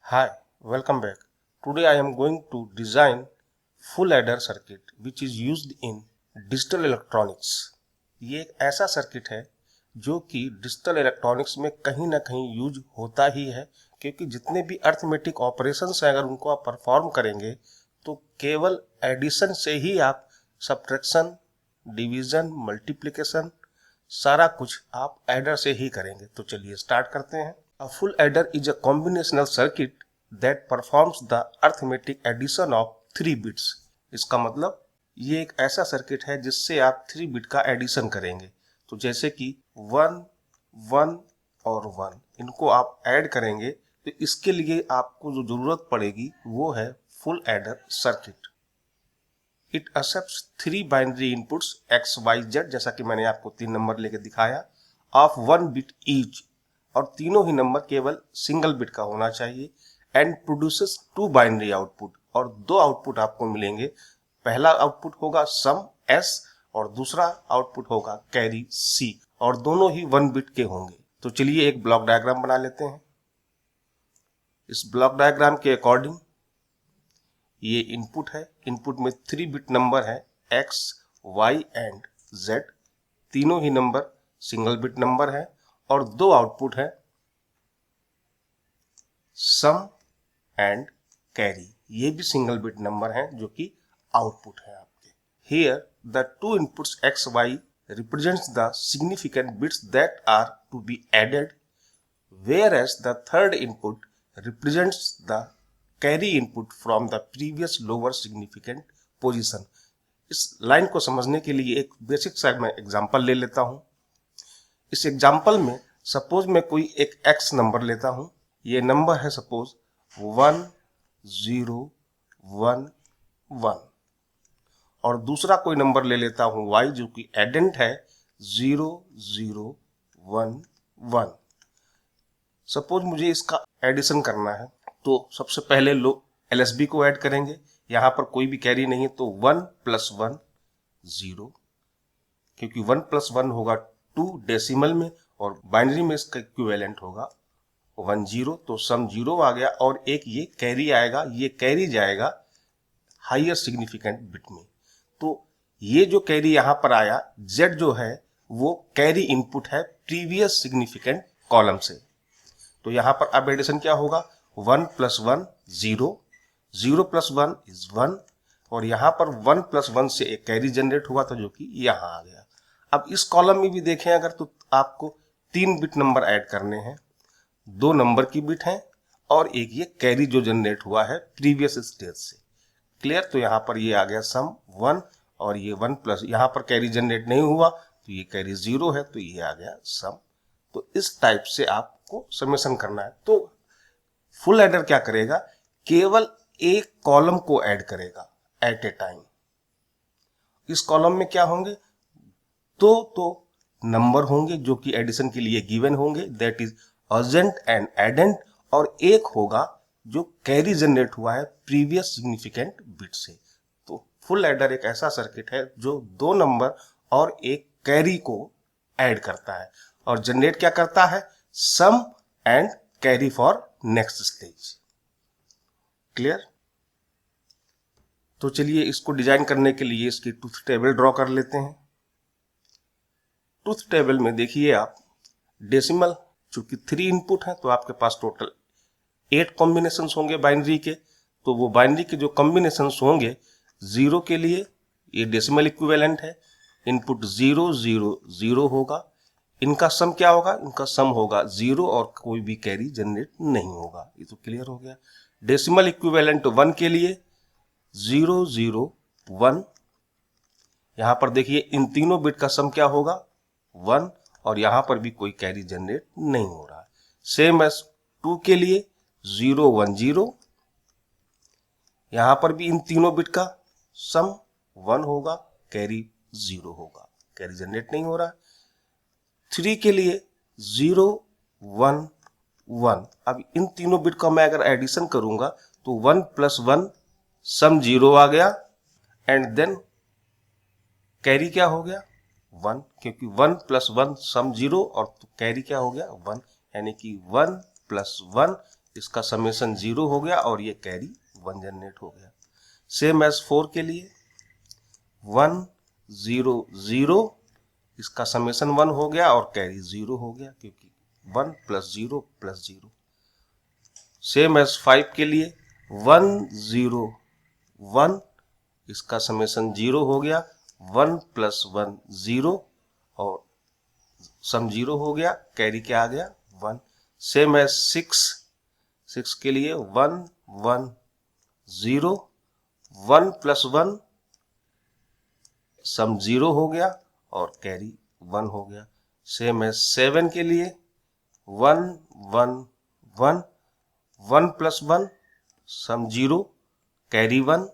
Hi, welcome back. Today I am going to design full adder circuit which is used in digital electronics. ये एक ऐसा circuit है जो कि digital electronics में कहीं ना कहीं यूज होता ही है, क्योंकि जितने भी अर्थमेटिक ऑपरेशंस हैं अगर उनको आप परफॉर्म करेंगे तो केवल एडिशन से ही आप सब्ट्रैक्शन, डिवीजन, मल्टीप्लिकेशन सारा कुछ आप एडर से ही करेंगे। तो चलिए स्टार्ट करते हैं। A full adder is a combinational circuit that performs the arithmetic addition of 3 bits. इसका मतलब ये एक ऐसा सर्किट है जिससे आप 3 बिट का एडिशन करेंगे। तो जैसे कि 1, 1 और 1 इनको आप ऐड करेंगे तो इसके लिए आपको जो जरूरत पड़ेगी वो है full adder circuit. It accepts 3 binary inputs x, y, z, जैसा कि मैंने आपको 3 नंबर लेके दिखाया, ऑफ 1 बिट ईच, और तीनों ही नंबर केवल सिंगल बिट का होना चाहिए, एंड प्रोड्यूसेस 2 बाइनरी आउटपुट, और 2 आउटपुट आपको मिलेंगे। पहला आउटपुट होगा सम s और दूसरा आउटपुट होगा कैरी c, और दोनों ही 1 बिट के होंगे। तो चलिए एक ब्लॉक डायग्राम बना लेते हैं। इस ब्लॉक डायग्राम के अकॉर्डिंग ये इनपुट है। इनपुट में 3 बिट नंबर है x, y एंड z, तीनों ही नंबर सिंगल बिट नंबर है, और 2 आउटपुट है सम एंड कैरी, ये भी सिंगल बिट नंबर है जो कि आउटपुट है आपके। Here the 2 inputs x, y represents the significant bits that are to be added, whereas the third input represents the carry input from the previous lower significant position. इस line को समझने के लिए एक बेसिक सा मैं एग्जांपल ले लेता हूं। इस एग्जांपल में सपोज मैं कोई एक x नंबर लेता हूं। ये नंबर है सपोज 1 0 1 1, और दूसरा कोई नंबर ले लेता हूं y जो कि एडेंट है 0 0 1 1। सपोज मुझे इसका एडिशन करना है तो सबसे पहले लोग LSB को ऐड करेंगे। यहां पर कोई भी कैरी नहीं है तो 1 + 1 0, क्योंकि 1 + 1 होगा 2 डेसिमल में, और बाइनरी में इसका इक्विवेलेंट होगा 1 0, तो सम 0 आ गया, और एक ये कैरी आएगा, ये कैरी जाएगा हायर सिग्निफिकेंट बिट में। तो ये जो कैरी यहां पर आया Z जो है वो कैरी इनपुट है प्रीवियस सिग्निफिकेंट कॉलम से। तो यहां पर अब एडिशन क्या होगा 1 + 1 0, 0 + 1 is 1, और यहां पर 1 + 1 से एक कैरी जनरेट हुआ था जो कि यहां आ गया। अब इस कॉलम में भी देखें अगर तो आपको 3 बिट नंबर ऐड करने हैं, 2 नंबर की बिट हैं और एक ये कैरी जो जनरेट हुआ है प्रीवियस स्टेज से। क्लियर? तो यहाँ पर ये आ गया सम 1, और ये 1 प्लस यहाँ पर कैरी जनरेट नहीं हुआ तो ये कैरी 0 है, तो ये आ गया सम। तो इस टाइप से आपको समेशन करना है। तो फुल एडर क्या करेगा, केवल एक कॉलम को ऐड करेगा एट ए टाइम। इस कॉलम में क्या होंगे, तो नंबर होंगे जो कि एडिशन के लिए गिवन होंगे, दैट इज अर्जेंट एंड एडेंट, और एक होगा जो कैरी जनरेट हुआ है प्रीवियस सिग्निफिकेंट बिट से। तो फुल एडर एक ऐसा सर्किट है जो 2 नंबर और एक कैरी को ऐड करता है और जनरेट क्या करता है, sum and carry for next stage. Clear? तो चलिए इसको डिजाइन करने के लिए इसकी ट्रूथ टेबल ड्रॉ कर लेते हैं। ट्रूथ टेबल में देखिए आप डेसिमल, चूंकि 3 इनपुट है तो आपके पास टोटल 8 कॉम्बिनेशंस होंगे बाइनरी के। तो वो बाइनरी के जो कॉम्बिनेशंस होंगे, 0 के लिए ये डेसिमल इक्विवेलेंट है, इनपुट 0 0 0 होगा। इनका सम क्या होगा, इनका सम होगा 0 और कोई भी कैरी जनरेट नहीं होगा। ये तो क्लियर हो गया। डेसिमल इक्विवेलेंट 1 के लिए 0 0 1, यहां पर देखिए इन तीनों बिट का सम क्या होगा 1, और यहां पर भी कोई कैरी जनरेट नहीं हो रहा है। सेम एज 2 के लिए 0 1 0, यहां पर भी इन तीनों बिट का सम 1 होगा, कैरी 0 होगा, कैरी जनरेट नहीं हो रहा है। 3 के लिए 0 1 1, अब इन तीनों बिट का मैं अगर एडिशन करूंगा तो 1 + 1 सम 0 आ गया, एंड देन कैरी क्या हो गया 1, क्योंकि 1 + 1 सम 0 और कैरी क्या हो गया 1, यानी कि 1 + 1 इसका समेशन 0 हो गया और ये कैरी 1 जनरेट हो गया। सेम एज 4 के लिए 1 0 0, इसका समेशन 1 हो गया और कैरी 0 हो गया क्योंकि 1 + 0 + 0। सेम एज 5 के लिए 1 0 1, इसका समेशन 0 हो गया, 1 + 1 0 और सम 0 हो गया, कैरी क्या आ गया 1। सेम एज 6 के लिए 1 1 0, 1 + 1 सम 0 हो गया और कैरी 1 हो गया। सेम एज 7 के लिए 1 1 1, 1 + 1 सम 0, कैरी 1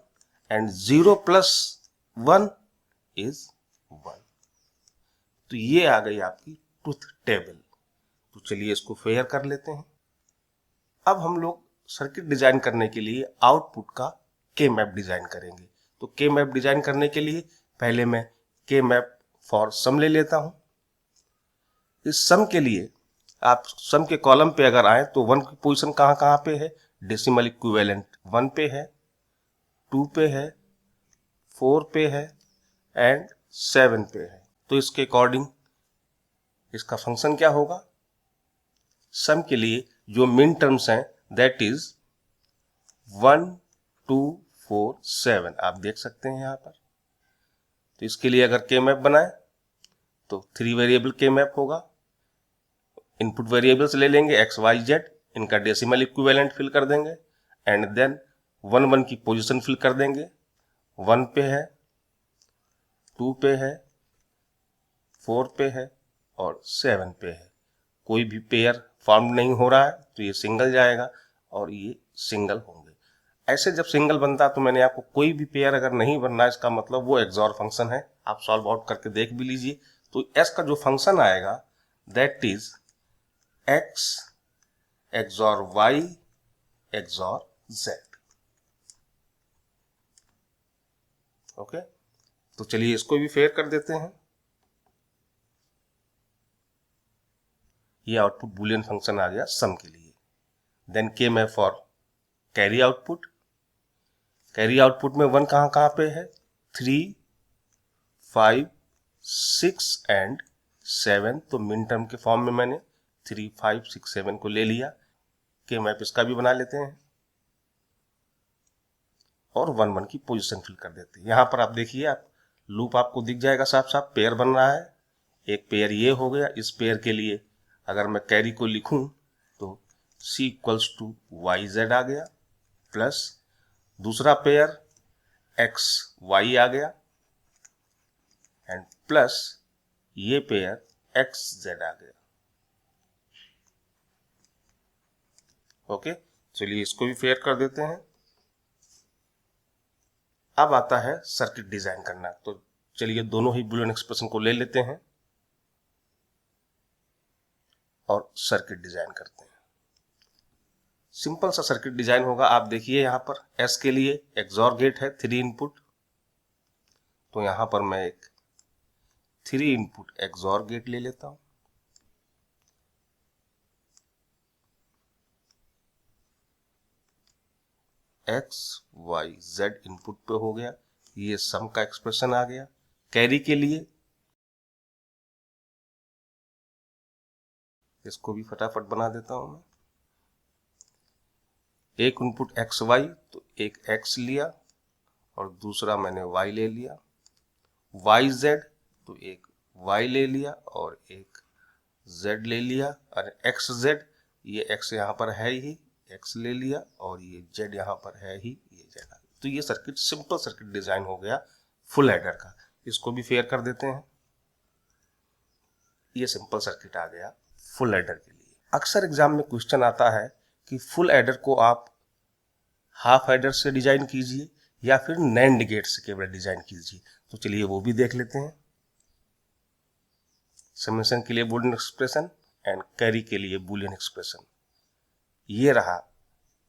एंड 0 + 1 इज 1। तो ये आ गई आपकी ट्रुथ टेबल। तो चलिए इसको फेयर कर लेते हैं। अब हम लोग सर्किट डिजाइन करने के लिए आउटपुट का के मैप डिजाइन करेंगे। तो के मैप डिजाइन करने के लिए पहले मैं के मैप फॉर सम ले लेता हूं। इस सम के लिए आप सम के कॉलम पे अगर आए तो 1 की पोजीशन कहां पे है, डेसिमल इक्विवेलेंट 1 पे है, 2 पे है, 4 पे है एंड 7 पे है। तो इसके अकॉर्डिंग इसका फंक्शन क्या होगा, सम के लिए जो मिन टर्म्स हैं दैट इज 1 2 4 7, आप देख सकते हैं यहां पर। तो इसके लिए अगर के मैप बनाए तो 3 वेरिएबल के मैप होगा। इनपुट वेरिएबल्स ले लेंगे x y z, इनका डेसिमल इक्विवेलेंट फिल कर देंगे एंड देन 1 1 की पोजीशन फिल कर देंगे। 1 पे है, 2 पे है, 4 पे है और 7 पे है। कोई भी पेयर फॉर्म नहीं हो रहा है तो ये सिंगल जाएगा और ये सिंगल होंगे। ऐसे जब सिंगल बनता तो मैंने आपको कोई भी पेयर अगर नहीं बनना इसका मतलब वो एक्सॉर फंक्शन है। आप सॉल्व आउट करके देख भी लीजिए। तो एस का जो फंक्शन आएगा that is X XOR Y XOR Z. Okay, तो चलिए इसको भी फेयर कर देते हैं। ये आउटपुट बुलियन फंक्शन आ गया सम के लिए। देन के map for carry output. Carry output में 1 कहां पे है, 3 5 6 एंड 7। तो मिन टर्म के फॉर्म में मैंने 3 5 6 7 को ले लिया। के मैप इसका भी बना लेते हैं और 1 1 की पोजीशन फिल कर देते हैं। यहां पर आप देखिए, आप लूप आपको दिख जाएगा साफ साफ, पेयर बन रहा है। एक पेयर ये हो गया। इस पेयर के लिए अगर मैं कैरी को लिखूं तो c = yz आ गया, प्लस दूसरा पेयर x y आ गया एंड प्लस ये पेयर x z आ गया। ओके, चलिए इसको भी फेयर कर देते हैं। अब आता है सर्किट डिजाइन करना। तो चलिए दोनों ही बुलियन एक्सप्रेशन को ले लेते हैं और सर्किट डिजाइन करते हैं। सिंपल सा सर्किट डिजाइन होगा। आप देखिए यहां पर S के लिए एक्सॉर गेट है 3 इनपुट। तो यहां पर मैं एक 3 इनपुट एक्सॉर गेट ले लेता हूं। x y z इनपुट पे हो गया। ये सम का एक्सप्रेशन आ गया। कैरी के लिए इसको भी फटाफट बना देता हूं मैं। एक इनपुट एक्स वाई, तो एक x लिया और दूसरा मैंने y ले लिया। y z, तो एक y ले लिया और एक z ले लिया। और x z, ये x यहाँ पर है ही, x ले लिया और ये z यहाँ पर है ही, ये z। तो ये सर्किट सिंपल सर्किट डिजाइन हो गया फुल एडर का। इसको भी फेयर कर देते हैं। ये सिंपल सर्किट आ गया फुल एडर के लिए। अक्सर एग्जाम में क्वेश्चन आता है कि फुल एडर को आप हाफ एडर से डिजाइन कीजिए या फिर नैंड गेट से केवल डिजाइन कीजिए। तो चलिए वो भी देख लेते हैं। समेशन के लिए बुलियन एक्सप्रेशन एंड कैरी के लिए बुलियन एक्सप्रेशन। ये रहा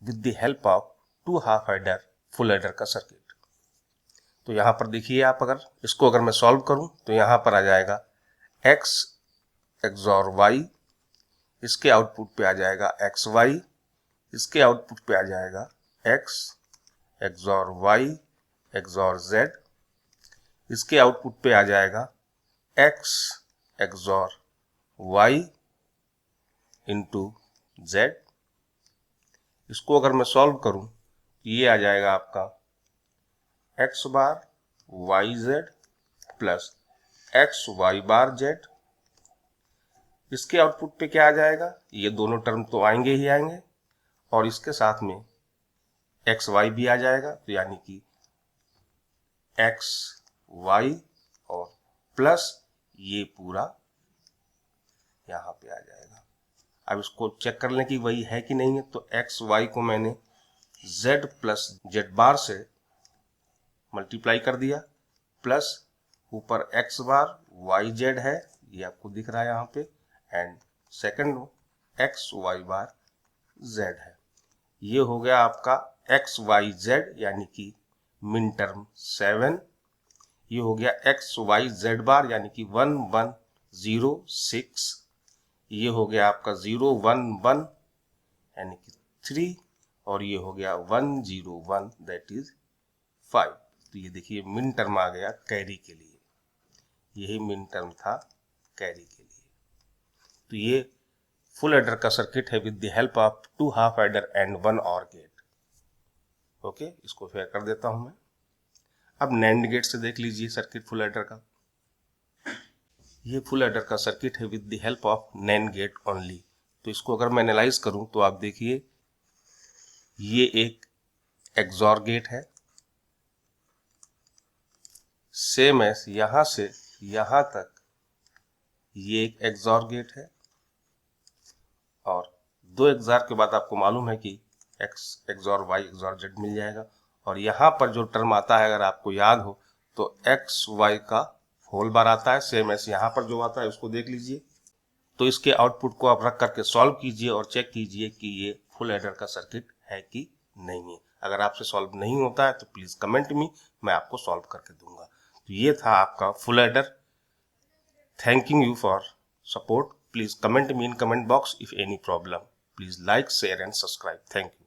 with the help of 2 half adder full adder का सर्किट। तो यहां पर देखिए, आप अगर इसको मैं सॉल्व करूं तो यहां पर आ जाएगा x एक्सॉर y, इसके आउटपुट पे आ जाएगा xy, इसके आउटपुट पे आ जाएगा x XOR y XOR z। इसके आउटपुट पे आ जाएगा x XOR y into z। इसको अगर मैं सॉल्व करूं तो ये आ जाएगा आपका x बार yz प्लस x y बार z। इसके आउटपुट पे क्या आ जाएगा, ये दोनों टर्म तो आएंगे ही आएंगे और इसके साथ में एक्स वाई भी आ जाएगा, तो यानी कि एक्स वाई और प्लस ये पूरा यहाँ पे आ जाएगा। अब इसको चेक कर लें कि वही है कि नहीं है, तो एक्स वाई को मैंने z प्लस जेड बार से मल्टीप्लाई कर दिया, प्लस ऊपर एक्स बार वाई जेड है, ये आपको दिख रहा है यहाँ पे, and second X Y bar Z है। ये हो गया आपका एक्स वाई जेड यानी कि मिन टर्म 7। ये हो गया एक्स वाई जेड बार यानी कि 1106। ये हो गया आपका 011 यानी कि 3 और ये हो गया 101 दैट इज 5। तो ये देखिए मिन टर्म आ गया कैरी के लिए, यही मिन टर्म था कैरी के लिए। तो ये फुल एडर का सर्किट है with the help of 2 half adder and 1 OR gate. Okay, इसको फेयर कर देता हूं मैं। अब नैंड गेट से देख लीजिए सर्किट फुल एडर का। ये फुल एडर का सर्किट है with the help of NAND get only. तो इसको अगर मैं एनालाइज करूं तो आप देखिए ये एक एक्सॉर गेट है, सेम एस यहां से यहां तक ये एक एक्सॉर गेट है, और 2 एक्सॉर के बाद आपको मालूम है कि x XOR y XOR z मिल जाएगा। और यहाँ पर जो टर्म आता है अगर आपको याद हो तो x y का होल बार आता है, सेम ऐसे यहाँ पर जो आता है उसको देख लीजिए। तो इसके आउटपुट को आप रख करके सॉल्व कीजिए और चेक कीजिए कि ये फुल एडर का सर्किट है कि नहीं है। अगर आपसे सॉल्व नहीं होता है तो प्लीज कमेंट मी, मैं आपको सॉल्व करके दूंगा। तो ये था आपका full adder. Thanking you for support. Please comment me in comment box if any problem. Please like, share and subscribe. Thank you.